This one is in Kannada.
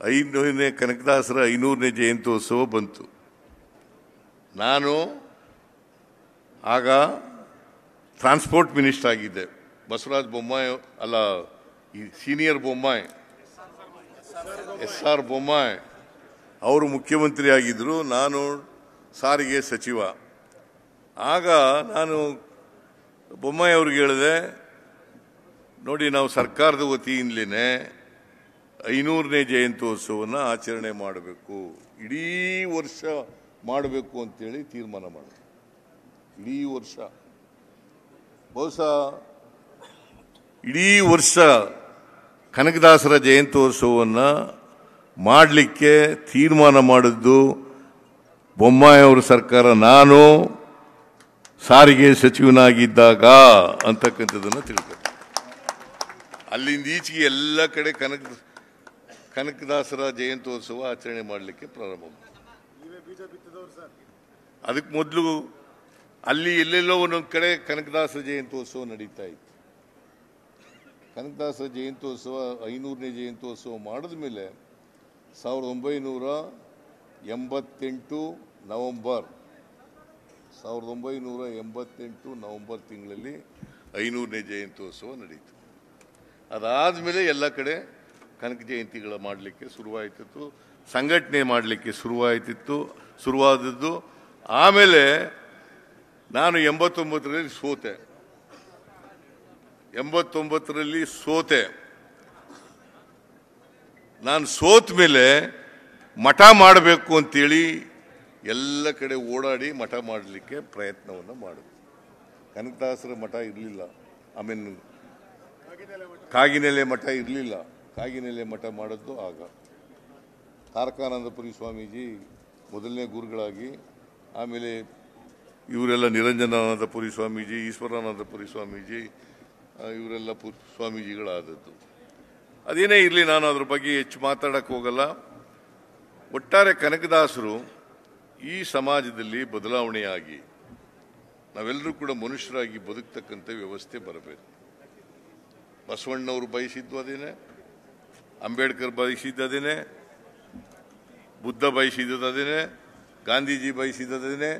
ಕನಕದಾಸರ 500ನೇ ಜಯಂತ್ಯೋತ್ಸವ ಬಂತು. ನಾನು ಆಗ ಟ್ರಾನ್ಸ್ಪೋರ್ಟ್ ಮಿನಿಸ್ಟರ್ ಆಗಿದ್ದೆ. ಬಸವರಾಜ ಬೊಮ್ಮಾಯಿ ಅಲ್ಲ, ಸೀನಿಯರ್ ಬೊಮ್ಮಾಯಿ, SR ಬೊಮ್ಮಾಯಿ ಅವರು ಮುಖ್ಯಮಂತ್ರಿ ಆಗಿದ್ದರು, ನಾನು ಸಾರಿಗೆ ಸಚಿವ. ಆಗ ನಾನು ಬೊಮ್ಮಾಯಿ ಅವ್ರಿಗೆ ಹೇಳಿದೆ, ನೋಡಿ ನಾವು ಸರ್ಕಾರದ ವತಿಯಿಂದಲೇ 500ನೇ ಜಯಂತ್ಯೋತ್ಸವವನ್ನು ಆಚರಣೆ ಮಾಡಬೇಕು, ಇಡೀ ವರ್ಷ ಮಾಡಬೇಕು ಅಂತೇಳಿ ತೀರ್ಮಾನ ಮಾಡಿದೆ. ಇಡೀ ವರ್ಷ, ಬಹುಶಃ ಇಡೀ ವರ್ಷ ಕನಕದಾಸರ ಜಯಂತ್ಯೋತ್ಸವವನ್ನು ಮಾಡಲಿಕ್ಕೆ ತೀರ್ಮಾನ ಮಾಡಿದ್ದು ಬೊಮ್ಮಾಯಿ ಅವರ ಸರ್ಕಾರ, ನಾನು ಸಾರಿಗೆ ಸಚಿವನಾಗಿದ್ದಾಗ ಅಂತಕ್ಕಂಥದ್ದನ್ನು ತಿಳ್ಕೊಂಡು ಅಲ್ಲಿಂದ ಈಚೆಗೆ ಎಲ್ಲ ಕಡೆ ಕನಕದಾಸರ ಜಯಂತ್ಯೋತ್ಸವ ಆಚರಣೆ ಮಾಡಲಿಕ್ಕೆ ಪ್ರಾರಂಭ ಮಾಡಿದೆ. ಅದಕ್ಕೆ ಮೊದಲು ಅಲ್ಲಿ ಎಲ್ಲೆಲ್ಲೋ ಒಂದೊಂದು ಕಡೆ ಕನಕದಾಸರ ಜಯಂತ್ಯೋತ್ಸವ ನಡೀತಾ ಇತ್ತು. ಕನಕದಾಸರ ಜಯಂತ್ಯೋತ್ಸವ 500ನೇ ಜಯಂತ್ಯೋತ್ಸವ ಮಾಡಿದ ಮೇಲೆ 1988 ನವೆಂಬರ್ ತಿಂಗಳಲ್ಲಿ 500ನೇ ಜಯಂತ್ಯೋತ್ಸವ ನಡೀತು. ಅದಾದಮೇಲೆ ಎಲ್ಲ ಕಡೆ ಕನಕ ಜಯಂತಿಗಳ ಮಾಡಲಿಕ್ಕೆ ಶುರುವಾಯ್ತಿತ್ತು, ಸಂಘಟನೆ ಮಾಡಲಿಕ್ಕೆ ಶುರುವಾದದ್ದು. ಆಮೇಲೆ ನಾನು 89ರಲ್ಲಿ ಸೋತೆ. ನಾನು ಸೋತ ಮೇಲೆ ಮಠ ಮಾಡಬೇಕು ಅಂತೇಳಿ ಎಲ್ಲ ಕಡೆ ಓಡಾಡಿ ಮಠ ಮಾಡಲಿಕ್ಕೆ ಪ್ರಯತ್ನವನ್ನು ಮಾಡಿದೆ. ಕನಕದಾಸರ ಮಠ ಇರಲಿಲ್ಲ, ಆಮೇಲೆ ಕಾಗಿನೆಲೆ ಮಠ ಇರಲಿಲ್ಲ. ಕಾಗಿನೆಲೆ ಮಠ ಮಾಡಿದ್ದು ಆಗ ತಾರಕಾನಂದಪುರಿ ಸ್ವಾಮೀಜಿ ಮೊದಲನೇ ಗುರುಗಳಾಗಿ, ಆಮೇಲೆ ಇವರೆಲ್ಲ ನಿರಂಜನಾನಂದಪುರಿ ಸ್ವಾಮೀಜಿ, ಈಶ್ವರಾನಂದಪುರಿ ಸ್ವಾಮೀಜಿ, ಇವರೆಲ್ಲ ಸ್ವಾಮೀಜಿಗಳಾದದ್ದು. ಅದೇನೇ ಇರಲಿ, ನಾನು ಅದ್ರ ಬಗ್ಗೆ ಹೆಚ್ಚು ಮಾತಾಡಕ್ಕೆ ಹೋಗಲ್ಲ. ಒಟ್ಟಾರೆ ಕನಕದಾಸರು ಈ ಸಮಾಜದಲ್ಲಿ ಬದಲಾವಣೆಯಾಗಿ ನಾವೆಲ್ಲರೂ ಕೂಡ ಮನುಷ್ಯರಾಗಿ ಬದುಕ್ತಕ್ಕಂಥ ವ್ಯವಸ್ಥೆ ಬರಬೇಕು. ಬಸವಣ್ಣವರು ಬಯಸಿದ್ದು ಅದೇನೆ, ಅಂಬೇಡ್ಕರ್ ಬಯಸಿದ್ದದೇನೆ, ಬುದ್ಧ ಬಯಸಿದ್ದದೇನೆ, ಗಾಂಧೀಜಿ ಬಯಸಿದ್ದದೇನೆ,